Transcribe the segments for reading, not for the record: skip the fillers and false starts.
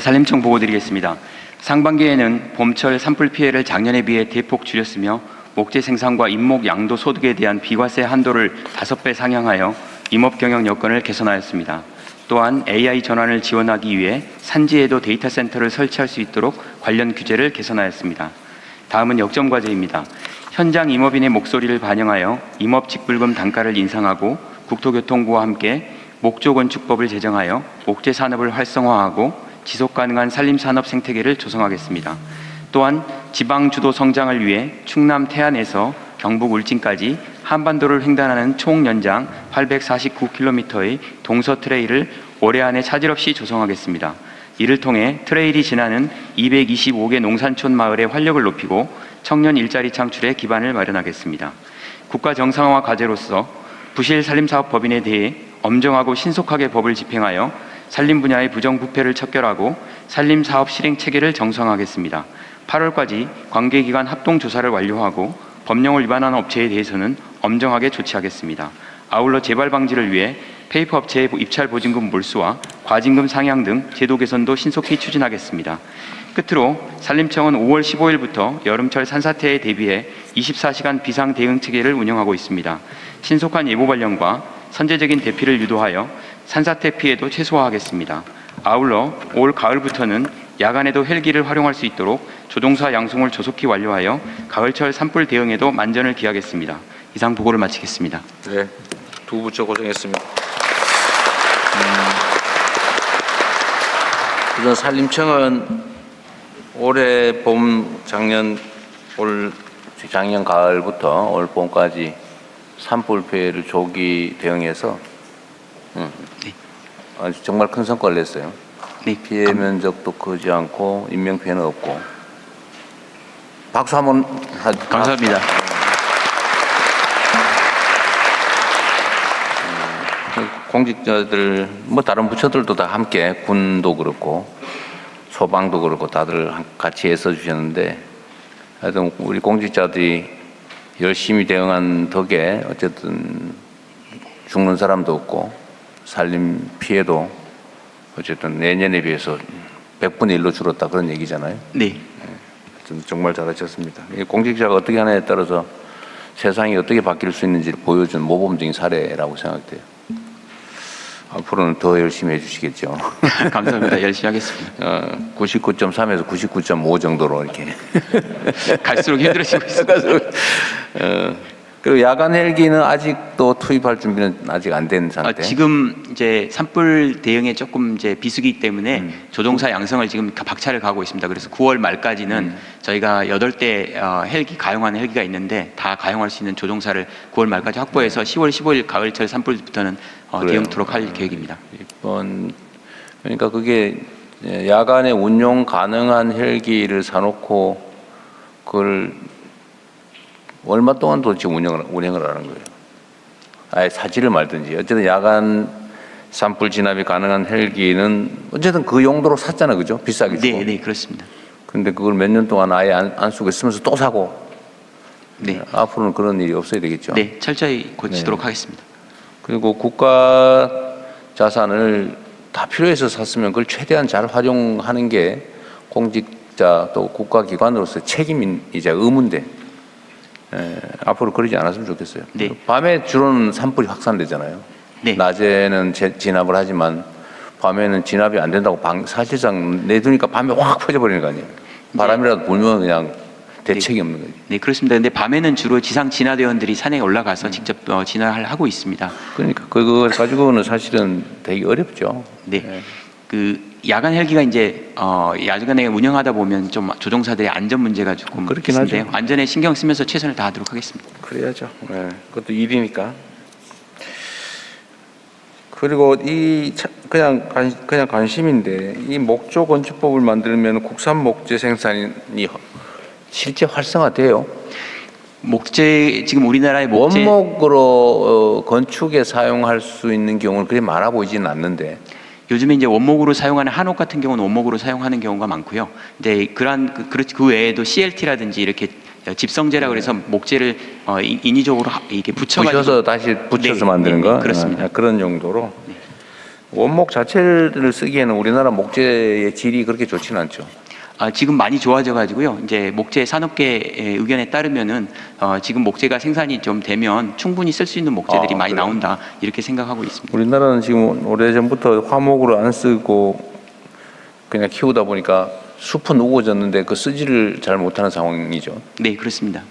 산림청 보고 드리겠습니다. 상반기에는 봄철 산불 피해를 작년에 비해 대폭 줄였으며 목재 생산과 임목 양도 소득에 대한 비과세 한도를 5배 상향하여 임업 경영 여건을 개선하였습니다. 또한 AI 전환을 지원하기 위해 산지에도 데이터 센터를 설치할 수 있도록 관련 규제를 개선하였습니다. 다음은 역점 과제입니다. 현장 임업인의 목소리를 반영하여 임업 직불금 단가를 인상하고 국토교통부와 함께 목조건축법을 제정하여 목재 산업을 활성화하고 지속 가능한 산림산업 생태계를 조성하겠습니다. 또한 지방 주도 성장을 위해 충남 태안에서 경북 울진까지 한반도를 횡단하는 총 연장 849km의 동서 트레일을 올해 안에 차질 없이 조성하겠습니다. 이를 통해 트레일이 지나는 225개 농산촌 마을의 활력을 높이고 청년 일자리 창출에 기반을 마련하겠습니다. 국가 정상화 과제로서 부실 산림사업법인에 대해 엄정하고 신속하게 법을 집행하여 산림 분야의 부정부패를 척결하고 산림사업 실행 체계를 정상화하겠습니다. 8월까지 관계기관 합동조사를 완료하고 법령을 위반한 업체에 대해서는 엄정하게 조치하겠습니다. 아울러 재발 방지를 위해 페이퍼 업체의 입찰 보증금 몰수와 과징금 상향 등 제도 개선도 신속히 추진하겠습니다. 끝으로 산림청은 5월 15일부터 여름철 산사태에 대비해 24시간 비상 대응 체계를 운영하고 있습니다. 신속한 예보 발령과 선제적인 대피를 유도하여 산사태 피해도 최소화하겠습니다. 아울러 올 가을부터는 야간에도 헬기를 활용할 수 있도록 조종사 양성을 조속히 완료하여 가을철 산불 대응에도 만전을 기하겠습니다. 이상 보고를 마치겠습니다. 네, 두 부처 고생했습니다. 우선 산림청은 올해 봄, 작년 가을부터 올 봄까지 산불 피해를 조기 대응해서 아주 정말 큰 성과를 냈어요. 네, 피해 면적도 크지 않고 인명 피해는 없고. 박수 한번 감사합니다. 공직자들 뭐 다른 부처들도 다 함께 군도 그렇고 소방도 그렇고 다들 같이 애써 주셨는데 하여튼 우리 공직자들이 열심히 대응한 덕에 어쨌든 죽는 사람도 없고 산림 피해도 어쨌든 내년에 비해서 100분의 1로 줄었다 그런 얘기잖아요. 네. 정말 잘하셨습니다. 공직자가 어떻게 하냐에 따라서 세상이 어떻게 바뀔 수 있는지를 보여준 모범적인 사례라고 생각돼요. 앞으로는 더 열심히 해주시겠죠. 감사합니다. 열심히 하겠습니다. 99.3에서 99.5 정도로 이렇게 갈수록 힘들어지고 있습니다. 그리고 야간 헬기는 아직도 투입할 준비는 아직 안 된 상태. 지금 이제 산불 대응에 조금 이제 비수기 때문에 조종사 양성을 지금 박차를 가고 있습니다. 그래서 9월 말까지는 저희가 8대 헬기 가용하는 헬기가 있는데 다 가용할 수 있는 조종사를 9월 말까지 확보해서 10월 15일 가을철 산불부터는 대응토록 할 계획입니다. 그러니까 그게 야간에 운용 가능한 헬기를 사놓고 그걸 얼마 동안 도대체 운행을 하는 거예요? 아예 사지를 말든지. 어쨌든 야간 산불 진압이 가능한 헬기는 어쨌든 그 용도로 샀잖아, 그죠? 비싸게 주고. 네, 그렇습니다. 근데 그걸 몇 년 동안 아예 안 쓰고 있으면서 또 사고. 네. 앞으로는 그런 일이 없어야 되겠죠. 네, 철저히 고치도록 하겠습니다. 그리고 국가 자산을 다 필요해서 샀으면 그걸 최대한 잘 활용하는 게 공직자 또 국가기관으로서 책임이자 의무인데 앞으로 그러지 않았으면 좋겠어요. 네. 밤에 주로는 산불이 확산되잖아요. 네. 낮에는 진압을 하지만 밤에는 진압이 안 된다고 사실상 내두니까 밤에 확 퍼져버리는 거 아니에요. 바람이라도 불면 그냥 대책이 없는 거죠. 네, 그렇습니다. 근데 밤에는 주로 지상 진화대원들이 산에 올라가서 직접 진화를 하고 있습니다. 그러니까 그거 가지고는 사실은 되게 어렵죠. 네. 그 야간 헬기가 이제 야간에 운영하다 보면 좀 조종사들의 안전 문제가 조금 그렇긴 있는데요. 하죠. 안전에 신경 쓰면서 최선을 다하도록 하겠습니다. 그래야죠. 네. 그것도 일이니까. 그리고 그냥 관심인데 이 목조 건축법을 만들면 국산 목재 생산이 실제 활성화돼요. 목재 지금 우리나라의 목재 원목으로 건축에 사용할 수 있는 경우는 그리 많아 보이지는 않는데. 요즘에 이제 원목으로 사용하는 한옥 같은 경우는 원목으로 사용하는 경우가 많고요. 근데 그 외에도 CLT라든지 이렇게 집성재라 그래서 목재를 인위적으로 이렇게 붙여서 다시 붙여서 네, 만드는 거. 그렇습니다. 그런 용도로. 원목 자체를 쓰기에는 우리나라 목재의 질이 그렇게 좋지는 않죠. 지금 많이 좋아져 가지고요. 이제 목재 산업계의 의견에 따르면은 지금 목재가 생산이 좀 되면 충분히 쓸 수 있는 목재들이 많이 그래요? 나온다 이렇게 생각하고 있습니다. 우리나라는 지금 오래전부터 화목으로 안 쓰고 그냥 키우다 보니까 숲은 우거졌는데 그 쓰지를 잘 못하는 상황이죠. 네, 그렇습니다.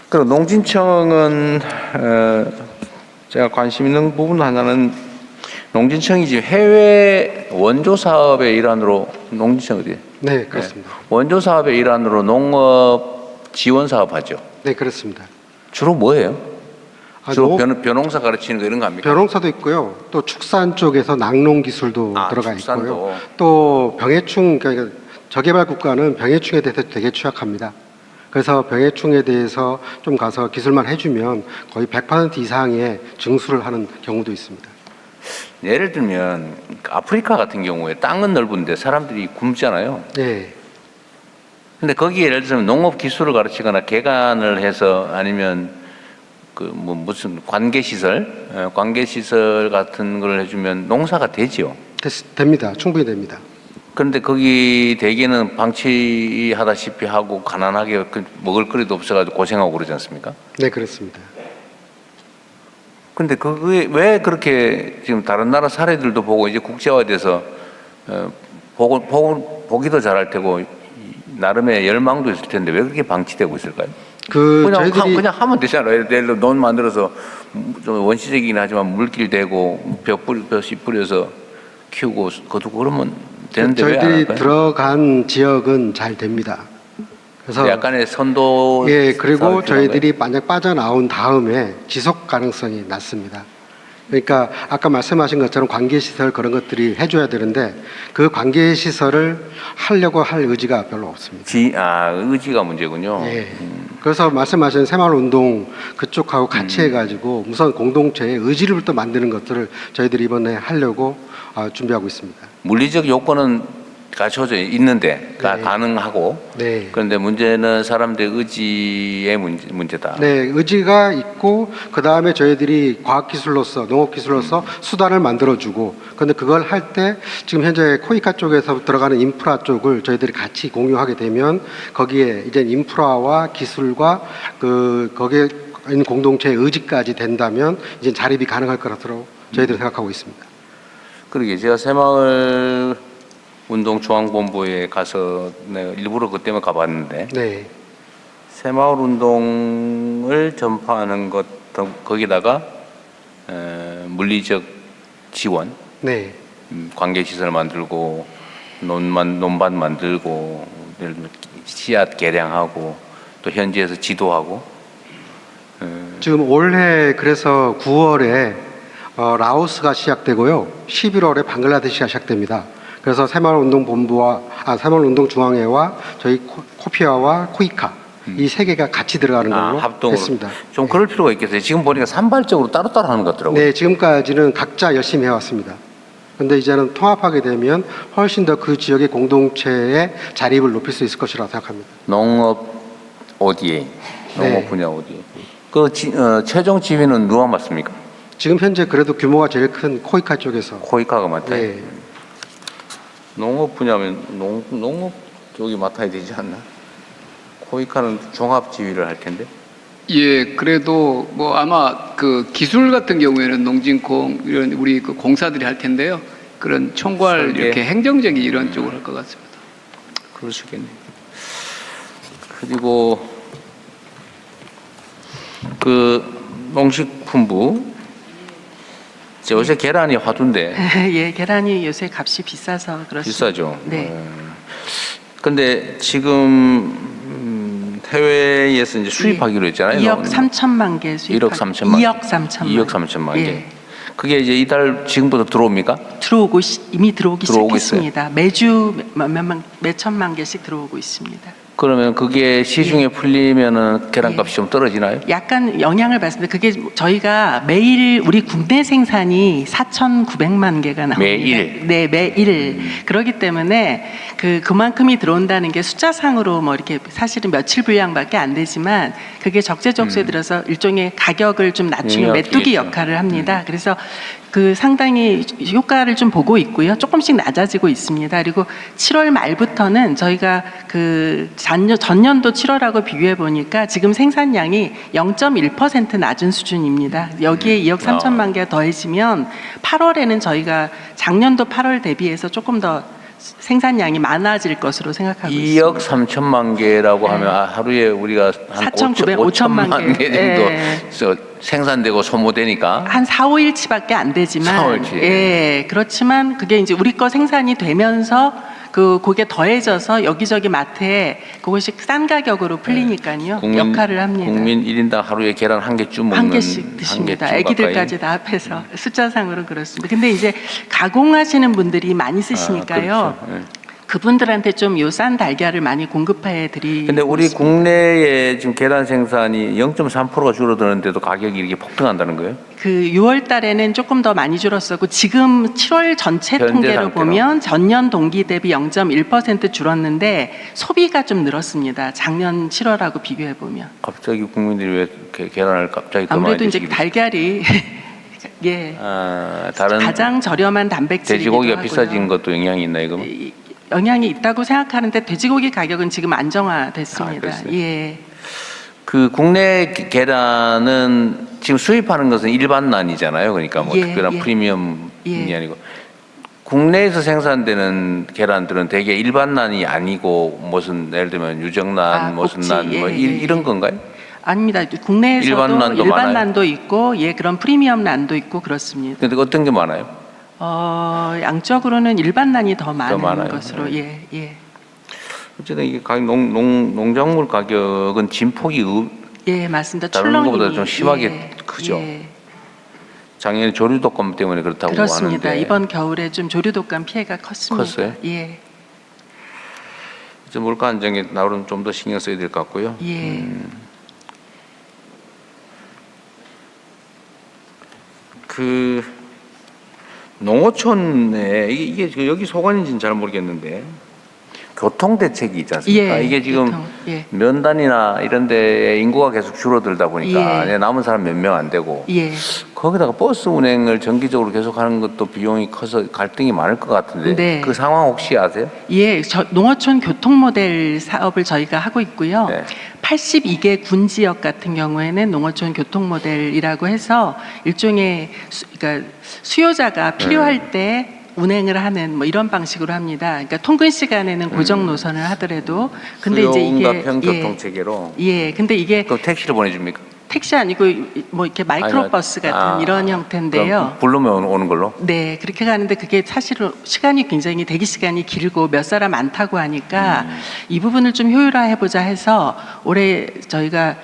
그리고 농진청은 제가 관심 있는 부분 하나는 농진청이 지금 해외 원조 사업의 일환으로 농진청 어디? 네, 그렇습니다. 원조 사업의 일환으로 농업 지원 사업 하죠. 네, 그렇습니다. 주로 뭐예요? 주로 농업 벼농사 가르치는 거 이런 거 합니까? 벼농사도 있고요. 또 축산 쪽에서 낙농 기술도 들어가 축산도. 있고요. 또 병해충, 그러니까 저개발 국가는 병해충에 대해서 되게 취약합니다. 그래서 병해충에 대해서 좀 가서 기술만 해주면 거의 100% 이상의 증수를 하는 경우도 있습니다. 예를 들면 아프리카 같은 경우에 땅은 넓은데 사람들이 굶잖아요. 네, 근데 거기에 예를 들면 농업 기술을 가르치거나 개간을 해서 아니면 그 뭐 무슨 관계 시설 같은 걸 해주면 농사가 되지요. 됩니다. 충분히 됩니다. 그런데 거기 대개는 방치하다시피 하고 가난하게 먹을 거리도 없어가지고 고생하고 그러지 않습니까? 네, 그렇습니다. 근데 그게 왜 그렇게 지금 다른 나라 사례들도 보고 이제 국제화돼서 보기도 잘할 테고 나름의 열망도 있을 텐데 왜 그렇게 방치되고 있을까요? 그냥 하면 되잖아요. 예를 들어 논 만들어서 좀 원시적이긴 하지만 물길 대고 벼씨 뿌려서 키우고 그러면 되는데 왜 안 저희들이 할까요? 들어간 지역은 잘 됩니다. 그래서 약간의 선도. 예, 그리고 사업이 저희들이 만약 빠져나온 다음에 지속 가능성이 낮습니다. 그러니까 아까 말씀하신 것처럼 관계시설 그런 것들이 해줘야 되는데 그 관계시설을 하려고 할 의지가 별로 없습니다. 의지가 문제군요. 예. 그래서 말씀하신 새마을운동 그쪽하고 같이 해가지고 우선 공동체의 의지를 또 만드는 것들을 저희들이 이번에 하려고 준비하고 있습니다. 물리적 요건은 갖춰져 있는데 네. 가능하고 네. 그런데 문제는 사람들의 의지의 문제다. 네, 의지가 있고 그 다음에 저희들이 과학기술로서 농업기술로서 수단을 만들어주고 근데 그걸 할 때 지금 현재 코이카 쪽에서 들어가는 인프라 쪽을 저희들이 같이 공유하게 되면 거기에 이제 인프라와 기술과 거기에 있는 공동체의 의지까지 된다면 이제 자립이 가능할 거라고 저희들이 생각하고 있습니다. 그러게 제가 새마을 운동중앙본부에 가서 내가 일부러 그때만 가봤는데 네, 새마을 운동을 전파하는 것 거기다가 물리적 지원, 네, 관계시설 만들고 논밭 만들고 씨앗 개량하고 또 현지에서 지도하고 지금 올해 그래서 9월에 라오스가 시작되고요, 11월에 방글라데시가 시작됩니다. 그래서 새마을운동중앙회와 저희 코피아와 코이카 이 세 개가 같이 들어가는 걸로 합동으로 했습니다. 좀 그럴 필요가 있겠어요. 지금 보니까 산발적으로 따로따로 하는 것 같더라고요. 네, 지금까지는 각자 열심히 해왔습니다. 그런데 이제는 통합하게 되면 훨씬 더 그 지역의 공동체의 자립을 높일 수 있을 것이라고 생각합니다. 농업 ODA, 농업 네. 분야 ODA. 최종 지휘는 누가 맡습니까? 지금 현재 그래도 규모가 제일 큰 코이카 쪽에서. 코이카가 맡아요. 네, 농업 분야면 농업 쪽이 맡아야 되지 않나? 코이카는 종합 지휘를 할 텐데. 예, 그래도 뭐 아마 그 기술 같은 경우에는 농진공 이런 우리 그 공사들이 할 텐데요. 그런 총괄 설계. 이렇게 행정적인 이런 쪽을 할 것 같습니다. 그럴 수 있겠네. 그리고 농식품부 요새 계란이 화두인데 예, 계란이 요새 값이 비싸서 그렇습니다. 비싸죠. 네. 근데 지금 해외에서 이제 수입하기로 했잖아요. 2억 3천만 개 수입. 1억 3천만. 2억 3천만. 2억 3천만 개. 예. 그게 이제 이달 지금부터 들어옵니까? 이미 들어오기 들어오고 시작했습니다. 매주 몇 천만 개씩 들어오고 있습니다. 그러면 그게 시중에 풀리면은 계란값이 좀 떨어지나요? 약간 영향을 받습니다. 그게 저희가 매일 우리 국내 생산이 4,900만 개가 나옵니다. 매일? 네, 매일. 그렇기 때문에 그만큼이 들어온다는 게 숫자상으로 뭐 이렇게 사실은 며칠 분량밖에 안 되지만 그게 적재적소에 들어서 일종의 가격을 좀 낮추는 영향을 메뚜기 주겠죠. 역할을 합니다. 그래서 상당히 효과를 좀 보고 있고요. 조금씩 낮아지고 있습니다. 그리고 7월 말부터는 저희가 전년도 7월하고 비교해 보니까 지금 생산량이 0.1% 낮은 수준입니다. 여기에 2억 3천만 개가 더해지면 8월에는 저희가 작년도 8월 대비해서 조금 더 생산량이 많아질 것으로 생각하고 2억 있습니다. 3천만 개라고 하면 하루에 우리가 한 4,900, 5천만 5천만 개 개. 정도 생산되고 소모되니까 한 4, 5일치밖에 안 되지만 4, 5일치. 예, 그렇지만 그게 이제 우리 거 생산이 되면서 그게 더해져서 여기저기 마트에 그것이 싼 가격으로 풀리니까요. 역할을 합니다. 국민 1인당 하루에 계란 한 개쯤 먹는 한 개씩 드십니다. 한 개쯤 아기들까지 다 합해서 숫자상으로 그렇습니다. 근데 이제 가공하시는 분들이 많이 쓰시니까요. 그렇죠. 네. 그분들한테 좀 요 싼 달걀을 많이 공급해 드리고 근데 우리 있습니다. 국내에 지금 계란 생산이 0.3%가 줄어드는데도 가격이 이렇게 폭등한다는 거예요? 6월 달에는 조금 더 많이 줄었었고 지금 7월 전체 현재 통계로 상태로. 보면 전년 동기 대비 0.1% 줄었는데 소비가 좀 늘었습니다. 작년 7월하고 비교해 보면. 갑자기 국민들이 왜 이렇게 계란을 갑자기 더 많이 아무래도 이제 드시게 달걀이 예. 다른 가장 저렴한 단백질이기도 돼지고기가 하고요. 비싸진 것도 영향이 있나요, 그러면? 영향이 있다고 생각하는데 돼지고기 가격은 지금 안정화됐습니다. 그렇습니다. 예. 그 국내 계란은 지금 수입하는 것은 일반란이잖아요. 그러니까 뭐 예, 특별한 예. 프리미엄이 예. 아니고 국내에서 생산되는 계란들은 대개 일반란이 아니고 무슨 예를 들면 유정란, 무슨 복지, 란 뭐 예, 예. 이런 건가요? 아닙니다. 국내에서도 일반란도 일반 많아요? 란도 있고 예 그런 프리미엄 란도 있고 그렇습니다. 근데 어떤 게 많아요? 양적으로는 일반란이 더 많은 많아요. 것으로 네. 예. 어쨌든 이게 농작물 가격은 진폭이 예, 맞습니다. 다른 출렁이 것보다 좀 심하게 크죠. 예. 작년에 조류독감 때문에 그렇다고 그렇습니다. 하는데 이번 겨울에 좀 조류독감 피해가 컸습니다. 컸어요? 예. 이제 물가 안정에 나름 좀 더 신경 써야 될 것 같고요. 예. 그 농어촌에 이게 여기 소관인지는 잘 모르겠는데 교통 대책이 있지 않습니까? 예, 이게 지금 교통, 예. 면단이나 이런 데에 인구가 계속 줄어들다 보니까 예. 남은 사람 몇 명 안 되고 예. 거기다가 버스 운행을 정기적으로 계속하는 것도 비용이 커서 갈등이 많을 것 같은데 네. 그 상황 혹시 아세요? 예, 농어촌 교통 모델 사업을 저희가 하고 있고요. 네. 82개 군 지역 같은 경우에는 농어촌 교통 모델이라고 해서 일종의 그러니까 수요자가 필요할 때 운행을 하는 뭐 이런 방식으로 합니다. 그러니까 통근 시간에는 고정 노선을 하더라도 근데 이제 이게 수요응답형 교통 체계로 예, 근데 이게 그 택시를 보내줍니까? 택시 아니고 뭐 이렇게 마이크로버스 같은 이런 형태인데요. 그럼 부르면 오는 걸로? 네, 그렇게 가는데 그게 사실은 시간이 굉장히 대기 시간이 길고 몇 사람 안 타고 하니까 이 부분을 좀 효율화해보자 해서 올해 저희가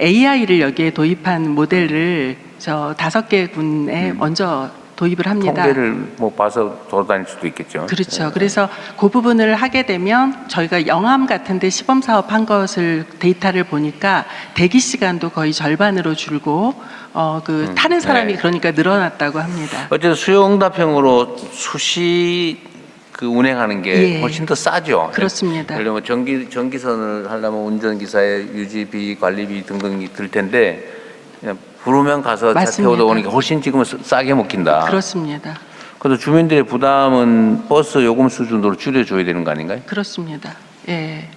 AI를 여기에 도입한 모델을 저 5개 군에 먼저 도입을 합니다. 통계를 뭐 봐서 돌아다닐 수도 있겠죠. 그렇죠. 그래서 그 부분을 하게 되면 저희가 영암 같은데 시범 사업 한 것을 데이터를 보니까 대기 시간도 거의 절반으로 줄고 타는 사람이 네. 그러니까 늘어났다고 합니다. 어쨌든 수요응답형으로 수시 그 운행하는 게 예. 훨씬 더 싸죠. 그렇습니다. 예를 들면 전기선을 하려면 운전기사의 유지비, 관리비 등등이 들 텐데 그냥 부르면 가서 차 맞습니다. 태워다 오는 게 훨씬 지금은 싸게 먹힌다. 그렇습니다. 그래서 주민들의 부담은 버스 요금 수준으로 줄여줘야 되는 거 아닌가요? 그렇습니다. 예.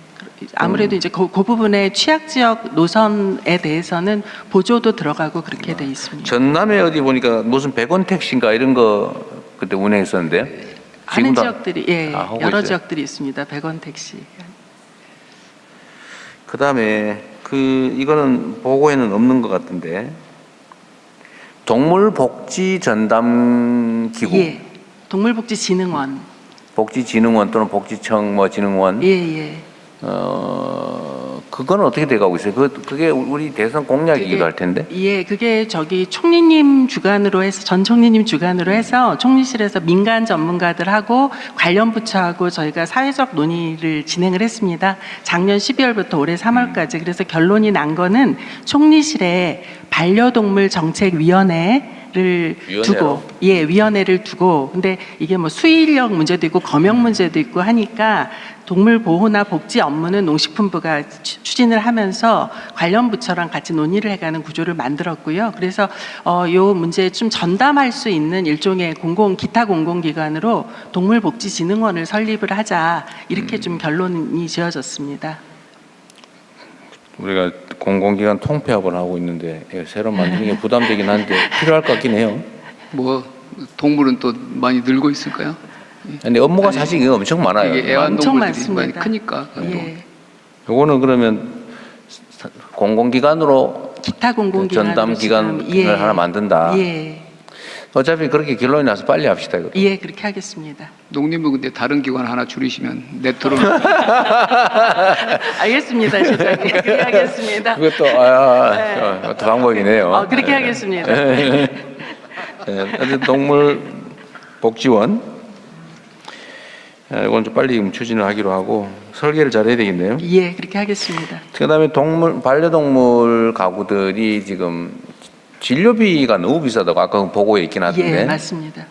아무래도 이제 그 부분에 취약 지역 노선에 대해서는 보조도 들어가고 그렇게 돼 있습니다. 전남에 어디 보니까 무슨 100원 택시인가 이런 거 그때 운행했었는데요. 하는 지금도 지역들이 하고 여러 있어요? 지역들이 있습니다. 100원 택시. 그다음에 이거는 보고에는 없는 것 같은데 동물복지 전담 기구, 예. 동물복지진흥원. 복지진흥원 또는 복지청 뭐 진흥원, 예, 예. 그거는 어떻게 돼가고 있어요? 그게 우리 대선 공약이기도 할 텐데. 예, 그게 저기 총리님 주관으로 해서 전 총리님 주관으로 해서 총리실에서 민간 전문가들하고 관련 부처하고 저희가 사회적 논의를 진행을 했습니다. 작년 12월부터 올해 3월까지. 그래서 결론이 난 거는 총리실에 반려동물 정책위원회를 두고, 예, 위원회를 두고, 근데 이게 뭐 수의력 문제도 있고 검역 문제도 있고 하니까 동물 보호나 복지 업무는 농식품부가 추진을 하면서 관련 부처랑 같이 논의를 해가는 구조를 만들었고요. 그래서 요 문제에 좀 전담할 수 있는 일종의 기타 공공기관으로 동물복지진흥원을 설립을 하자, 이렇게 좀 결론이 지어졌습니다. 우리가 공공기관 통폐합을 하고 있는데 새로 만드는 게 부담되긴 한데 필요할 것 같긴 해요. 뭐 동물은 또 많이 늘고 있을까요? 근데 업무가 사실 이게 엄청 많아요. 이게 엄청 애완동물들이 많이 많습니다. 크니까. 예. 요거는 그러면 공공기관으로 기타 공공기관으로 전담 기관을 지금, 예. 하나 만든다. 예, 어차피 그렇게 결론이 나서 빨리 합시다. 이거. 예, 그렇게 하겠습니다. 농림부 근데 다른 기관 하나 줄이시면 네트로 알겠습니다, 실장님. 그렇게 하겠습니다. 그것도 그것도 방법이네요. 그렇게 하겠습니다. 어쨌든 동물 복지원 이건 좀 빨리 추진을 하기로 하고 설계를 잘해야 되겠네요. 예, 그렇게 하겠습니다. 그다음에 반려동물 가구들이 지금 진료비가 너무 비싸다고 아까 보고에 있긴 하던데. 예, 맞습니다.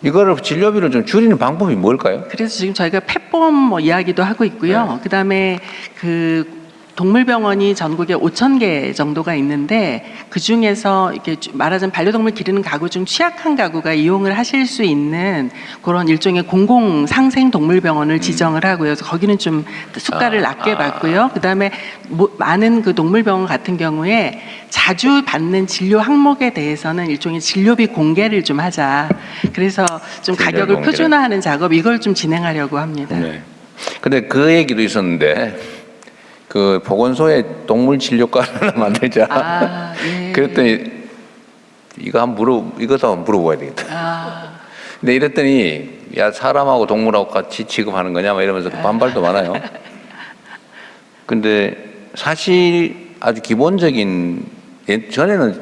이거를 진료비를 좀 줄이는 방법이 뭘까요? 그래서 지금 저희가 펫보험 뭐 이야기도 하고 있고요. 그다음에 그 동물병원이 전국에 5,000개 정도가 있는데 그 중에서 이렇게 말하자면 반려동물 기르는 가구 중 취약한 가구가 이용을 하실 수 있는 그런 일종의 공공 상생 동물병원을 지정을 하고요. 그래서 거기는 좀 수가를 낮게 받고요. 그다음에 많은 그 동물병원 같은 경우에 자주 받는 진료 항목에 대해서는 일종의 진료비 공개를 좀 하자. 그래서 좀 가격을 표준화하는 작업 이걸 좀 진행하려고 합니다. 네. 근데 그 얘기도 있었는데. 그 보건소에 동물 진료과를 만들자. 예. 그랬더니 이것도 한번 물어봐야 되겠다. 근데 이랬더니 야 사람하고 동물하고 같이 취급하는 거냐 막 이러면서 반발도 많아요. 근데 사실 아주 기본적인 전에는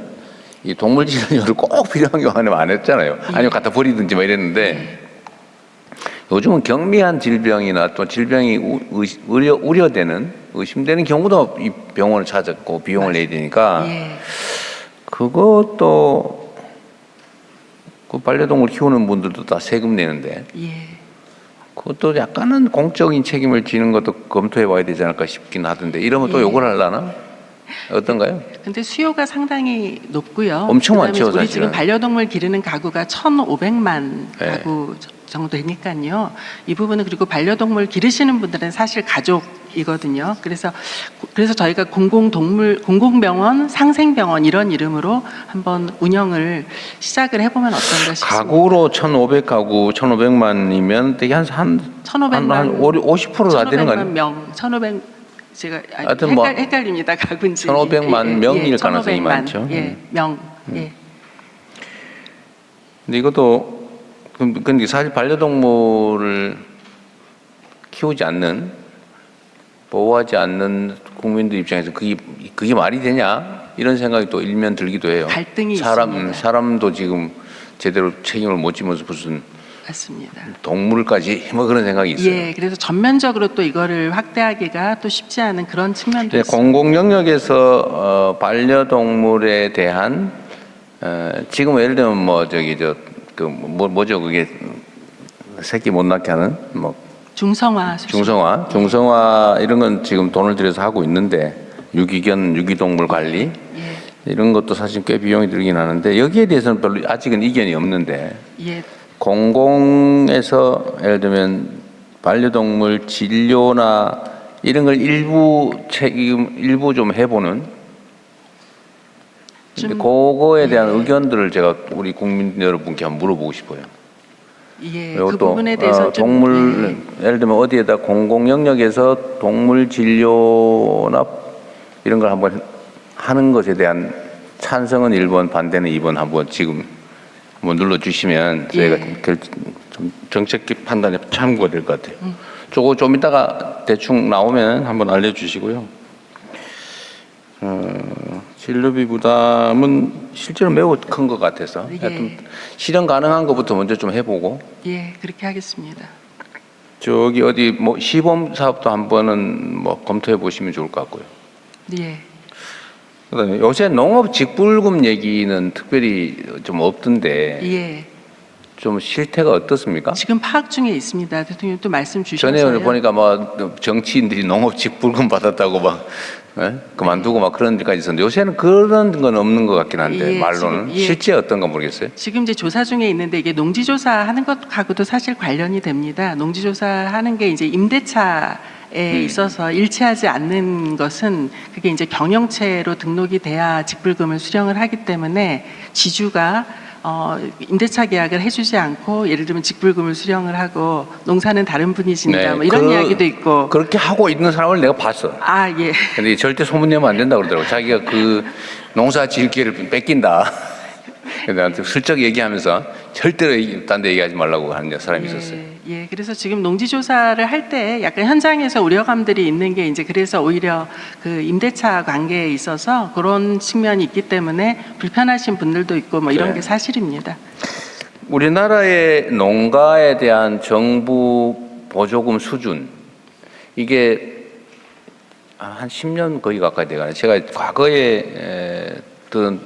이 동물 진료를 꼭 필요한 경우는 안 했잖아요. 아니면 갖다 버리든지 막 이랬는데 요즘은 경미한 질병이나 또 질병이 의심되는 경우도 이 병원을 찾았고 비용을 내야 되니까 예. 그것도 그 반려동물 키우는 분들도 다 세금 내는데 예. 그것도 약간은 공적인 책임을 지는 것도 검토해 봐야 되지 않을까 싶긴 하던데 이러면 또 예. 욕을 하려나? 어떤가요? 근데 수요가 상당히 높고요. 엄청 그다음에 많죠, 우리 사실은. 지금 반려동물 기르는 가구가 1,500만 네. 가구 정도 되니까요. 이 부분은 그리고 반려동물 기르시는 분들은 사실 가족이거든요. 그래서 저희가 공공병원, 상생병원 이런 이름으로 한번 운영을 시작을 해보면 어떤가 싶습니다. 가구로 1,500가구, 1,500만이면 되게 한 50%다 되는 거 아니에요? 1,500 제가 하여튼 뭐 헷갈립니다. 가군지 1,500만 명일 1,500만, 가능성이 많죠. 예, 명. 예. 근데 이것도 근데 사실 반려동물을 키우지 않는 보호하지 않는 국민들 입장에서 그게 말이 되냐 이런 생각이 또 일면 들기도 해요. 갈등이 있습니다. 사람도 지금 제대로 책임을 못 지면서 무슨 맞습니다. 동물까지 뭐 그런 생각이 있어요. 예, 그래서 전면적으로 또 이거를 확대하기가 또 쉽지 않은 그런 측면도 네, 있습니다. 공공 영역에서 반려동물에 대한 지금 예를 들면 뭐 저기 뭐죠 그게 새끼 못 낳게 하는 뭐 중성화 수술. 중성화 이런 건 지금 돈을 들여서 하고 있는데 유기동물 관리 예, 이런 것도 사실 꽤 비용이 들긴 하는데 여기에 대해서는 별로 아직은 이견이 없는데 예, 공공에서 예를 들면 반려동물 진료나 이런 걸 일부 좀 해보는 근데 그거에 대한 의견들을 제가 우리 국민 여러분께 한번 물어보고 싶어요. 예, 그리고 그 또 부분에 대해서 좀 동물 예를 들면 어디에다 공공 영역에서 동물 진료나 이런 걸 한번 하는 것에 대한 찬성은 1번, 반대는 2번 한번 지금 한번 눌러주시면 저희가 좀 정책 판단에 참고가 될 것 같아요. 좀 이따가 대충 나오면 한번 알려주시고요. 진료비 부담은 실제로 매우 큰 것 같아서 예. 하여튼 실현 가능한 것부터 먼저 좀 해보고 예, 그렇게 하겠습니다. 저기 어디 뭐 시범 사업도 한번은 뭐 검토해 보시면 좋을 것 같고요. 예. 그다음에 요새 농업 직불금 얘기는 특별히 좀 없던데 예. 좀 실태가 어떻습니까? 지금 파악 중에 있습니다. 대통령 또 말씀 주셔서요. 전에 보니까 뭐 정치인들이 농업 직불금 받았다고 막 그만두고 막 그런 데까지 있었는데 요새는 그런 건 없는 것 같긴 한데 예, 말로는 지금, 예. 실제 어떤가 모르겠어요. 지금 이제 조사 중에 있는데 이게 농지조사 하는 것하고도 사실 관련이 됩니다. 농지조사 하는 게 이제 임대차에 있어서 일치하지 않는 것은 그게 이제 경영체로 등록이 돼야 직불금을 수령을 하기 때문에 지주가 임대차 계약을 해주지 않고 예를 들면 직불금을 수령을 하고 농사는 다른 분이십니다. 뭐 이런 이야기도 있고. 그렇게 하고 있는 사람을 내가 봤어. 아 예. 근데 절대 소문 내면 안 된다고 그러더라고. 자기가 그 농사 지을 기회를 뺏긴다. 근데 나한테 슬쩍 얘기하면서 절대로 딴 데 얘기하지 말라고 하는 사람이 있었어요. 예, 그래서 지금 농지조사를 할 때 약간 현장에서 우려감들이 있는 게 이제 그래서 오히려 그 임대차 관계에 있어서 그런 측면이 있기 때문에 불편하신 분들도 있고 뭐 이런 네. 게 사실입니다. 우리나라의 농가에 대한 정부 보조금 수준 이게 한 10년 거의 가까이 돼가네. 제가 과거에 들은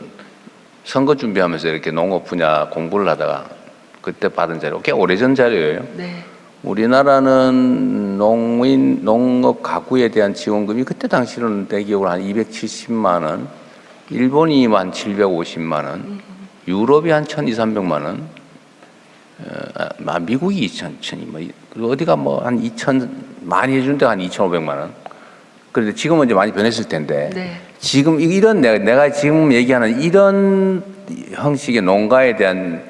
선거 준비하면서 이렇게 농업 분야 공부를 하다가 그때 받은 자료, 꽤 오래전 자료예요. 네. 우리나라는 농업 가구에 대한 지원금이 그때 당시로는 내 기억으로 한 270만 원, 일본이 한 750만 원, 유럽이 한 1,200~300만 원, 미국이 2,000, 뭐 그리고 어디가 뭐 한 2,000 많이 해준 데가 한 2,500만 원. 그런데 지금은 이제 많이 변했을 텐데 네. 지금 이런 내가 지금 얘기하는 이런 형식의 농가에 대한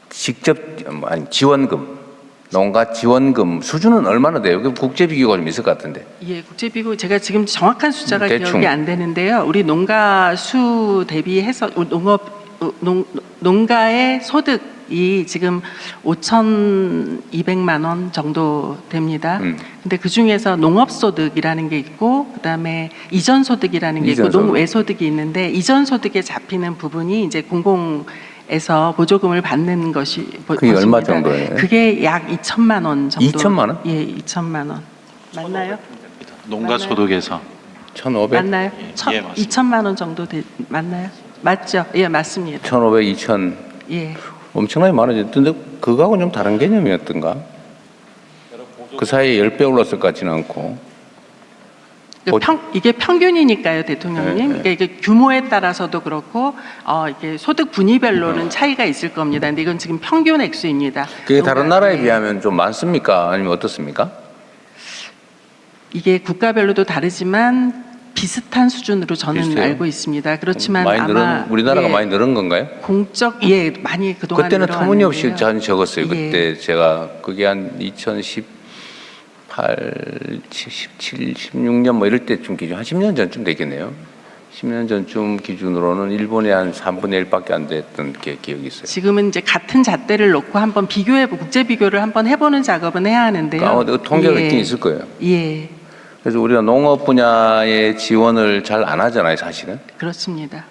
직접 아니 지원금, 농가 지원금 수준은 얼마나 돼요? 그 국제 비교가 좀 있을 것 같은데. 예, 국제비고 제가 지금 정확한 숫자가 대충. 기억이 안 되는데요. 우리 농가 수 대비해서 농가의 소득이 지금 5,200만 원 정도 됩니다. 근데 그 중에서 농업소득이라는 게 있고, 그 다음에 이전소득이라는 게 있고, 이전소득. 농외소득이 있는데, 이전소득에 잡히는 부분이 이제 공공에서 보조금을 받는 것이 그게 얼마 것입니다. 정도예요? 그게 약 2천만 원 정도. 2천만 원? 예, 2천만 원. 맞나요? 농가 소득에서 1,500? 맞나요? 예, 맞습니다. 2천만 원 정도 맞나요? 맞죠? 예, 맞습니다. 1,500, 2,000 예. 엄청나게 많아졌던데 그거하고는 좀 다른 개념이었던가? 그 사이에 10배 올랐을 것 같지는 않고. 이게 평균이니까요, 대통령님. 네, 그러니까 이게 규모에 따라서도 그렇고, 이게 소득 분위별로는 차이가 있을 겁니다. 근데 이건 지금 평균 액수입니다. 그게 다른 농가- 나라에 예. 비하면 좀 많습니까? 아니면 어떻습니까? 이게 국가별로도 다르지만 비슷한 수준으로 저는 비슷해요? 알고 있습니다. 그렇지만 많이 아마 우리나라가 예, 많이 늘은 건가요? 많이 그동안 그때는 터무니없이 늘어났는데요. 전 적었어요. 예. 그때 제가 그게 한 2018, 17, 16년 뭐 이럴 때쯤 기준 한 10년 전쯤 되겠네요. 10년 전쯤 기준으로는 일본의 한 3분의 1밖에 안 됐던 게 기억이 있어요. 지금은 이제 같은 잣대를 놓고 한번 국제 비교를 한번 해보는 작업은 해야 하는데요. 아마 그 통계가 예. 있긴 있을 거예요. 예, 그래서 우리가 농업 분야의 지원을 잘 안 하잖아요, 사실은. 그렇습니다.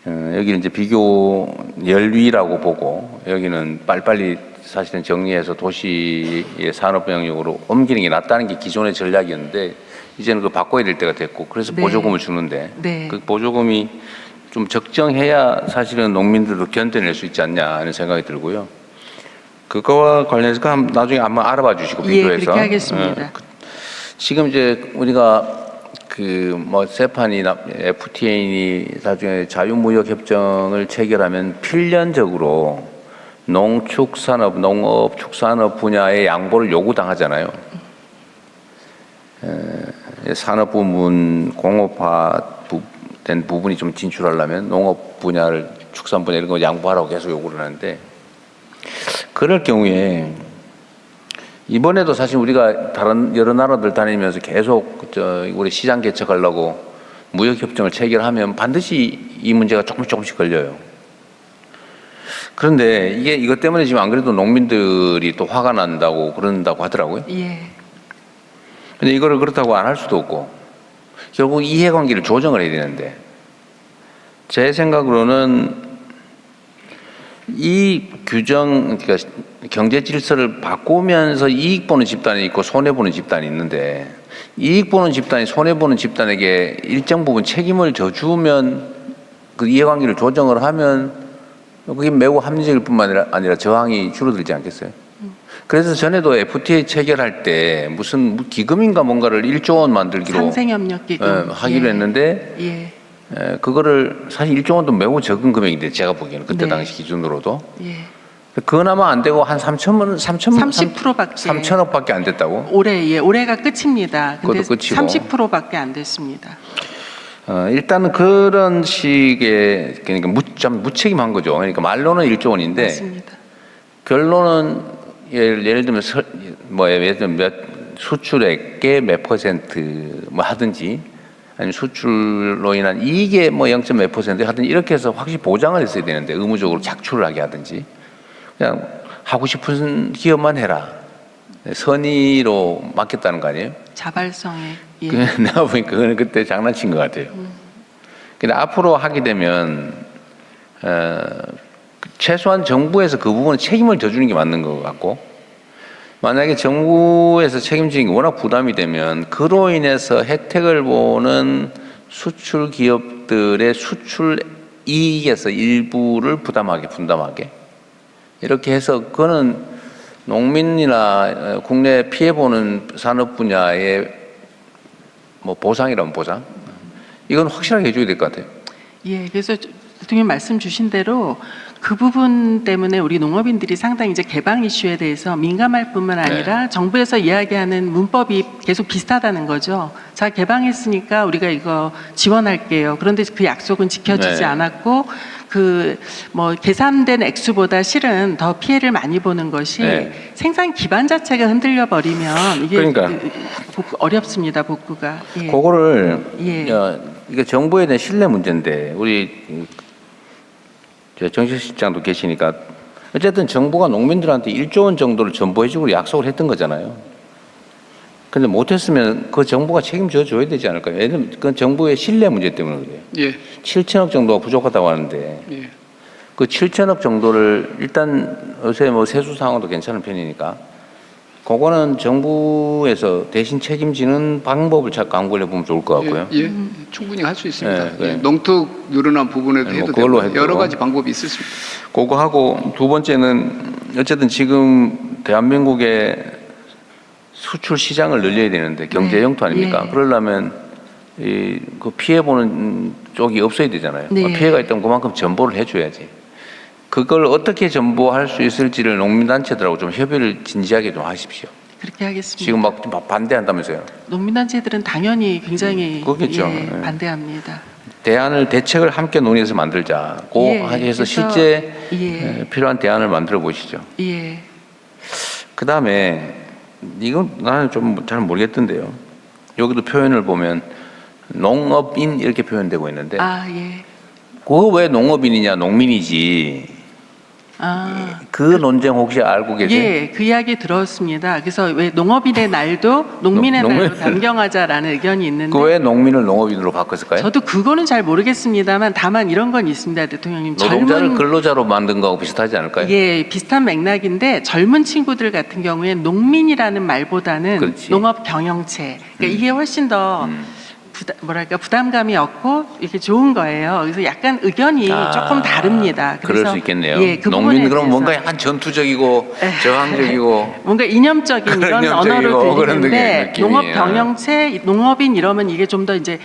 여기는 이제 비교 열위라고 보고 여기는 빨리빨리 사실은 정리해서 도시의 산업 영역으로 옮기는 게 낫다는 게 기존의 전략이었는데 이제는 그걸 바꿔야 될 때가 됐고 그래서 네. 보조금을 주는데 네. 그 보조금이 좀 적정해야 사실은 농민들도 견뎌낼 수 있지 않냐 하는 생각이 들고요. 그거와 관련해서 나중에 한번 알아봐 주시고 예, 비교해서. 그렇게 하겠습니다. 지금 이제 우리가 그 뭐 세판이나 FTA니 나중에 자유무역 협정을 체결하면 필연적으로 농축산업, 농업축산업 분야의 양보를 요구당하잖아요. 산업 부문 공업화된 부분이 좀 진출하려면 농업 분야를 축산 분야 이런 거 양보하라고 계속 요구를 하는데 그럴 경우에 이번에도 사실 우리가 다른 여러 나라들 다니면서 계속 우리 시장 개척하려고 무역 협정을 체결하면 반드시 이 문제가 조금씩 걸려요. 그런데 이것 때문에 지금 안 그래도 농민들이 또 화가 난다고 그런다고 하더라고요. 예, 근데 이거를 그렇다고 안 할 수도 없고 결국 이해관계를 조정을 해야 되는데 제 생각으로는 이 규정, 그러니까 경제 질서를 바꾸면서 이익 보는 집단이 있고 손해 보는 집단이 있는데 이익 보는 집단이 손해 보는 집단에게 일정 부분 책임을 져주면 그 이해관계를 조정을 하면 그게 매우 합리적일 뿐만 아니라 저항이 줄어들지 않겠어요? 그래서 전에도 FTA 체결할 때 무슨 기금인가 뭔가를 1조 원 만들기로 상생협력기금 하기로 예. 했는데 예. 그거를 사실 1조 원도 매우 적은 금액인데 제가 보기에는 그때 네. 당시 기준으로도 예. 그나마 안 되고 한 30%밖에 3천억밖에 안 됐다고? 올해가 끝입니다. 근데 그것도 끝이고. 30%밖에 안 됐습니다. 일단은 그런 식의 그러니까 참 무책임한 거죠. 그러니까 말로는 1조 원인데 맞습니다. 결론은 예를 들면 예를 들면 수출액의 몇 퍼센트 뭐 하든지 아니면 수출로 인한 이익의 뭐 0. 몇 퍼센트 하든지 이렇게 해서 확실히 보장을 했어야 되는데 의무적으로 작출을 하게 하든지 그냥 하고 싶은 기업만 해라. 선의로 맡겼다는 거 아니에요? 자발성에 예. 내가 보니까 그거는 그때 장난친 것 같아요. 근데 앞으로 하게 되면 최소한 정부에서 그 부분은 책임을 져주는 게 맞는 것 같고 만약에 정부에서 책임지는 게 워낙 부담이 되면 그로 인해서 혜택을 보는 수출 기업들의 수출 이익에서 일부를 분담하게 이렇게 해서 그거는 농민이나 국내 피해보는 산업 분야의 뭐 보상이라면 보상 이건 확실하게 해줘야 될 것 같아요. 예, 그래서 대통령 말씀 주신 대로 그 부분 때문에 우리 농업인들이 상당히 이제 개방 이슈에 대해서 민감할 뿐만 아니라 정부에서 이야기하는 문법이 계속 비슷하다는 거죠. 자, 개방했으니까 우리가 이거 지원할게요. 그런데 그 약속은 지켜지지 네. 않았고 그 뭐 계산된 액수보다 실은 더 피해를 많이 보는 것이 네. 생산 기반 자체가 흔들려 버리면 이게 그러니까. 어렵습니다, 복구가. 예. 그거를 예. 이게 정부에 대한 신뢰 문제인데 우리 정책실장도 계시니까 어쨌든 정부가 농민들한테 1조 원 정도를 전보해주고 약속을 했던 거잖아요. 근데 못했으면 그 정부가 책임져 줘야 되지 않을까요? 예를 들면 그건 정부의 신뢰 문제 때문에 그래요. 예. 7천억 정도가 부족하다고 하는데 예. 그 7천억 정도를 일단 요새 뭐 세수 상황도 괜찮은 편이니까 그거는 정부에서 대신 책임지는 방법을 잘 강구를 해보면 좋을 것 같고요. 예, 충분히 할 수 있습니다. 네, 네. 예, 농특 늘어난 부분에도 뭐 해도 그걸로 되고 해도 여러 되고. 가지 방법이 있을 수 있습니다. 그거 하고 두 번째는 어쨌든 지금 대한민국의 수출 시장을 늘려야 되는데 경제 네. 영토 아닙니까? 예. 그러려면 그 피해 보는 쪽이 없어야 되잖아요. 네. 피해가 있다면 그만큼 전보를 해줘야지. 그걸 어떻게 전보할 수 있을지를 농민단체들하고 좀 협의를 진지하게 좀 하십시오. 그렇게 하겠습니다. 지금 막 반대한다면서요. 농민단체들은 당연히 굉장히 그렇겠죠. 예, 예. 반대합니다. 대책을 함께 논의해서 만들자. 예, 해서 그래서- 실제 예. 필요한 대안을 만들어 보시죠. 예. 그 다음에 이건 나는 좀 잘 모르겠던데요. 여기도 표현을 보면 농업인 이렇게 표현되고 있는데 아, 예. 그거 왜 농업인이냐 농민이지 아. 그 논쟁 혹시 알고 계세요? 예, 그 이야기 들었습니다. 그래서 왜 농업인의 날도 농민의 농민- 날로 변경하자라는 의견이 있는데 그 왜 농민을 농업인으로 바꿨을까요? 저도 그거는 잘 모르겠습니다만 다만 이런 건 있습니다, 대통령님. 노동자를 근로자로 만든 거하고 비슷하지 않을까요? 예, 비슷한 맥락인데 젊은 친구들 같은 경우에 농민이라는 말보다는 그렇지. 농업 경영체. 그러니까 이게 훨씬 더 부담감이 없고 이렇게 좋은 거예요. 그래서 약간 의견이 조금 다릅니다. 그럴 그래서 수 있겠네요. 예, 그 농민 부분에 그럼 뭔가 대해서 약간 전투적이고 저항적이고 뭔가 이념적인 이런 이념적이고 언어로 그런 들리는데 느낌이에요. 농업 경영체, 농업인 이러면 이게 좀 더 이제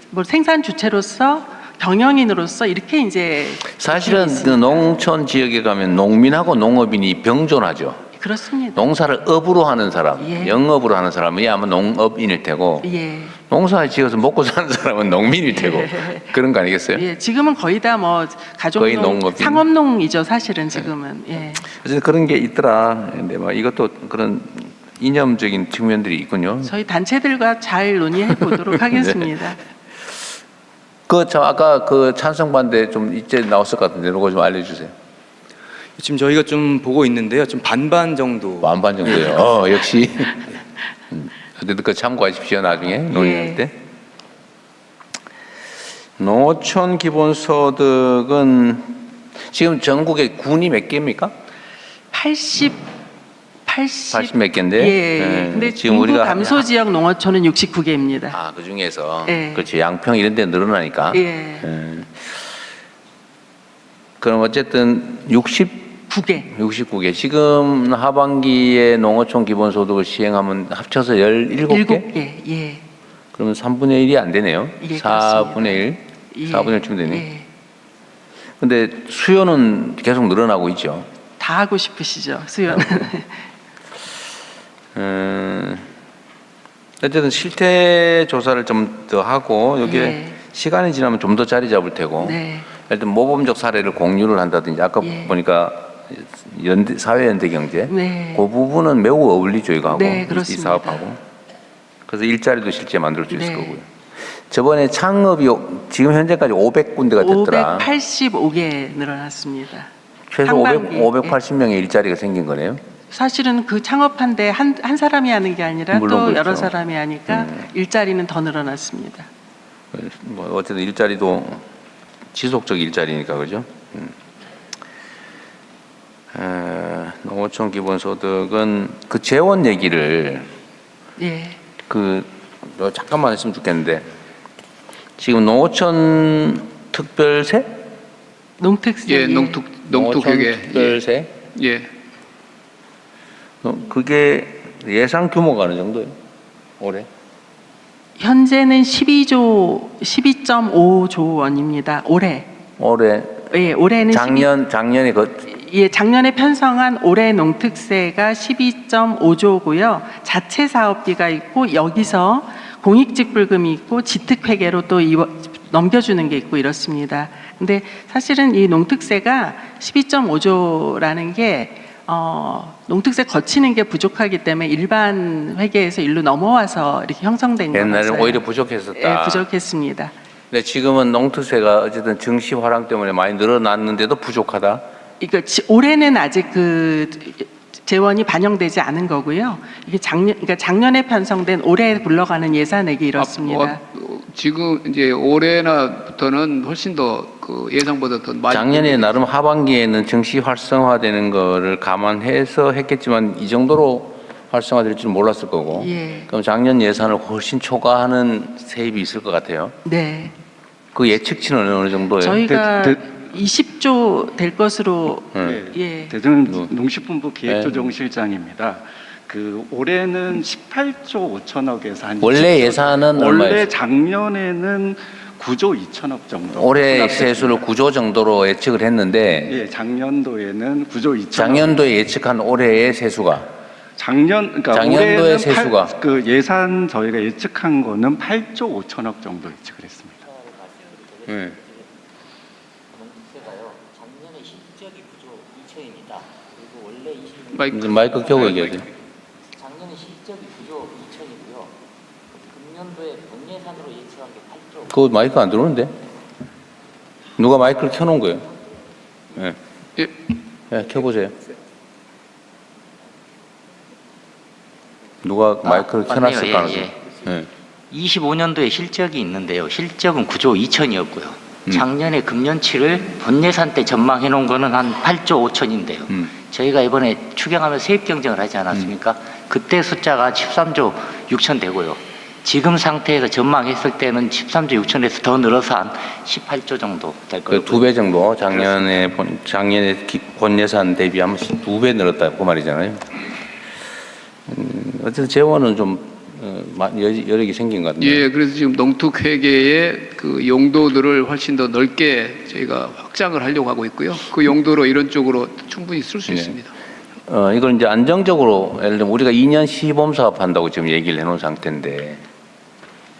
뭐 생산 주체로서 경영인으로서 이렇게 이제 사실은 느낌이 그 있습니다. 농촌 지역에 가면 농민하고 농업인이 병존하죠. 그렇습니다. 농사를 업으로 하는 사람, 예. 영업으로 하는 사람이 아마 농업인일 테고 예. 농사 지어서 먹고 사는 사람은 농민일 테고 그런 거 아니겠어요? 예, 지금은 거의 다 뭐 거의 가족농, 농업인. 상업농이죠, 사실은 지금은. 예. 어쨌든 그런 게 있더라. 근데 뭐 이것도 그런 이념적인 측면들이 있군요. 저희 단체들과 잘 논의해 보도록 하겠습니다. 저 아까 그 찬성 반대 좀 이제 나왔을 것 같은데 그거 좀 알려주세요. 지금 저희가 좀 보고 있는데요. 좀 반반 정도. 반반 정도요. 역시. 어쨌든 그 참고하십시오 나중에 논의할 예. 때. 농어촌 기본소득은 지금 전국에 군이 몇 개입니까? 80 몇 개인데. 예. 근데 지금 중부 우리가 감소 지역 농어촌은 69개입니다. 그 중에서 예. 그렇지 양평 이런 데 늘어나니까. 예. 그럼 어쨌든 9개. 69개. 지금 하반기에 농어촌 기본소득을 시행하면 합쳐서 17개? 7개. 예. 그러면 3분의 1이 안 되네요. 예, 4분의 1. 예. 4분의 1쯤 되네. 예. 근데 수요는 계속 늘어나고 있죠. 다 하고 싶으시죠, 수요는. 어쨌든 실태 조사를 좀 더 하고 여기에 예. 시간이 지나면 좀 더 자리 잡을 테고 네. 일단 모범적 사례를 공유를 한다든지 아까 예. 보니까 사회연대 경제 네. 그 부분은 매우 어울리죠 이거하고 네, 이 그렇습니다. 사업하고 그래서 일자리도 실제 만들 수 있을 네. 거고요. 저번에 창업이 지금 현재까지 500군데가 됐더라. 585개 늘어났습니다. 최소 상반기. 580명의 일자리가 생긴 거네요. 사실은 그 창업한데 한 사람이 하는 게 아니라 물론 또 그렇죠. 여러 사람이 하니까 일자리는 더 늘어났습니다. 뭐 어쨌든 일자리도 지속적 일자리니까 그죠? 농어촌 기본소득은 그 재원 얘기를 예. 잠깐만 했으면 좋겠는데 지금 농어촌 특별세? 농특세. 예, 농특회계. 특별세? 예. 그게 예상 규모가 어느 정도예요? 올해? 현재는 12.5조 원입니다. 올해. 예, 올해는 작년에 예, 작년에 편성한 올해 농특세가 12.5조고요. 자체 사업비가 있고 여기서 공익직불금이 있고 지특회계로 또 넘겨주는 게 있고 이렇습니다. 근데 사실은 이 농특세가 12.5조라는 게 농특세 거치는 게 부족하기 때문에 일반 회계에서 일로 넘어와서 이렇게 형성된 거라서요. 옛날에는 오히려 부족했었다. 예, 부족했습니다. 근데 지금은 농특세가 어쨌든 증시 화랑 때문에 많이 늘어났는데도 부족하다. 그러니까 올해는 아직 그 재원이 반영되지 않은 거고요. 이게 그러니까 작년에 편성된 올해 굴러가는 예산액이 이렇습니다. 지금 이제 올해나부터는 훨씬 더 그 예상보다 더 많이. 작년에 나름 하반기에는 증시 활성화되는 거를 감안해서 했겠지만 이 정도로 활성화될 줄 몰랐을 거고. 예. 그럼 작년 예산을 훨씬 초과하는 세입이 있을 것 같아요. 네. 그 예측치는 어느 정도예요? 저희가 20조 될 것으로 예. 대전 농식품부 기획조정실장입니다. 그 올해는 18조 5천억에서 한 원래 20조, 예산은 원래 얼마였어요? 작년에는 9조 2천억 정도. 올해 세수를 9조 정도로 예측을 했는데 예, 작년도에는 9조 2천억. 작년도에 예측한 올해의 세수가 그러니까 작년도의 올해는 세수가 그 예산 저희가 예측한 거는 8조 5천억 정도 예측을 했습니다. 네. 작년에 실적이 9조 2천입니다. 그리고 원래 마이크 켜고 얘기해야 돼요. 작년에 실적이 9조 2천이고요. 금년도에 본예산으로 예측한 게 8조. 그거 마이크 안 들어오는데? 누가 마이크를 켜놓은 거예요? 네. 예. 네, 켜보세요. 누가 마이크를 맞네요. 켜놨을 예, 가능성. 예. 네. 25년도에 실적이 있는데요. 실적은 9조 2천이었고요. 작년에 금년치를 본예산 때 전망해 놓은 거는 한 8조 5천인데요. 저희가 이번에 추경하면 세입 경쟁을 하지 않았습니까? 그때 숫자가 13조 6천 되고요. 지금 상태에서 전망했을 때는 13조 6천에서 더 늘어서 한 18조 정도 될 거예요. 그 2배 정도 작년에 본 예산 대비하면 2배 늘었다 그 말이잖아요. 어쨌든 재원은 좀 여력이 생긴 것 같네요. 예, 그래서 지금 농특회계의 그 용도들을 훨씬 더 넓게 저희가 확장을 하려고 하고 있고요. 그 용도로 이런 쪽으로 충분히 쓸 수 네. 있습니다. 이걸 이제 안정적으로 예를 들면 우리가 2년 시범 사업 한다고 지금 얘기를 해놓은 상태인데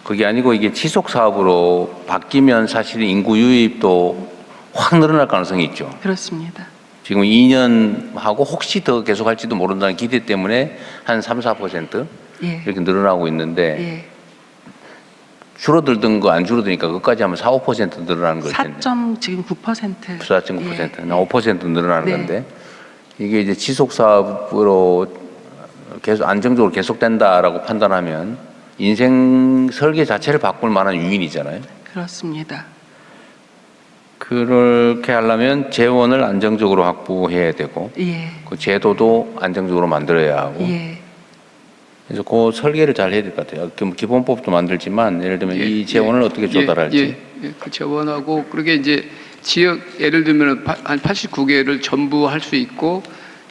그게 아니고 이게 지속 사업으로 바뀌면 사실 인구 유입도 확 늘어날 가능성이 있죠. 그렇습니다. 지금 2년 하고 혹시 더 계속할지도 모른다는 기대 때문에 한 3-4% 예. 이렇게 늘어나고 있는데 예. 줄어들던 거 안 줄어드니까 그것까지 하면 4-5% 늘어나는 걸 텐데. 4점 지금 9%. 4.9%, 예. 5% 늘어나는 네. 건데 이게 이제 지속 사업으로 계속 안정적으로 계속된다라고 판단하면 인생 설계 자체를 바꿀 만한 유인이잖아요. 그렇습니다. 그렇게 하려면 재원을 안정적으로 확보해야 되고 예. 그 제도도 안정적으로 만들어야 하고 예. 그래서 그 설계를 잘 해야 될 것 같아요. 기본법도 만들지만 예를 들면 이 재원을 어떻게 조달할지. 그 재원하고 그러게 이제 지역 예를 들면 한 89개를 전부 할 수 있고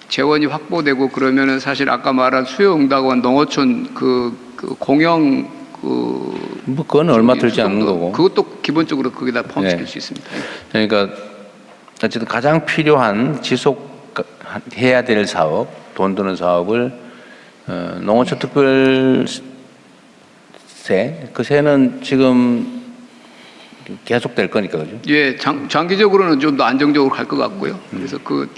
재원이 확보되고 그러면은 사실 아까 말한 수요응답원 농어촌 그 공영 뭐 그건 얼마 들지 않는 거고. 그것도 기본적으로 거기다 포함시킬 네. 수 있습니다. 그러니까 어쨌든 가장 필요한 지속해야 될 사업, 돈 드는 사업을 농어촌 특별세, 그 세는 지금 계속될 거니까 그죠? 예, 장기적으로는 좀 더 안정적으로 갈 것 같고요. 그래서 그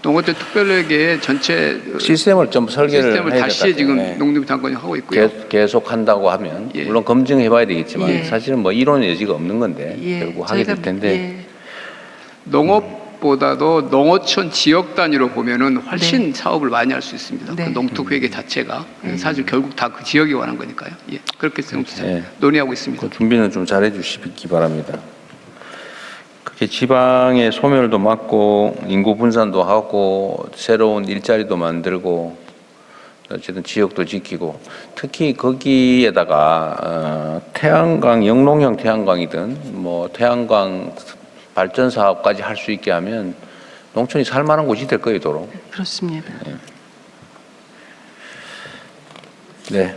농어촌 특별회계의 전체 시스템을 좀 설계를 시스템을 해야 다시 될 것 지금 같아요. 예. 농림장관이 하고 있고요. 계속 한다고 하면 예. 물론 검증해봐야 되겠지만 예. 사실은 뭐 이론 여지가 없는 건데 예. 결국 하게 될 텐데 예. 농업보다도 농어촌 지역 단위로 보면은 훨씬 네. 사업을 많이 할 수 있습니다. 네. 그 농특회계 자체가 사실 결국 다 그 지역에 관한 거니까요. 예, 그렇게 좀 예. 논의하고 있습니다. 그 준비는 좀 잘해 주시기 바랍니다. 그렇게 지방의 소멸도 막고 인구 분산도 하고 새로운 일자리도 만들고 어쨌든 지역도 지키고 특히 거기에다가 태양광 영농형 태양광이든 뭐 태양광 발전 사업까지 할 수 있게 하면 농촌이 살만한 곳이 될 거예요, 도로. 그렇습니다. 네.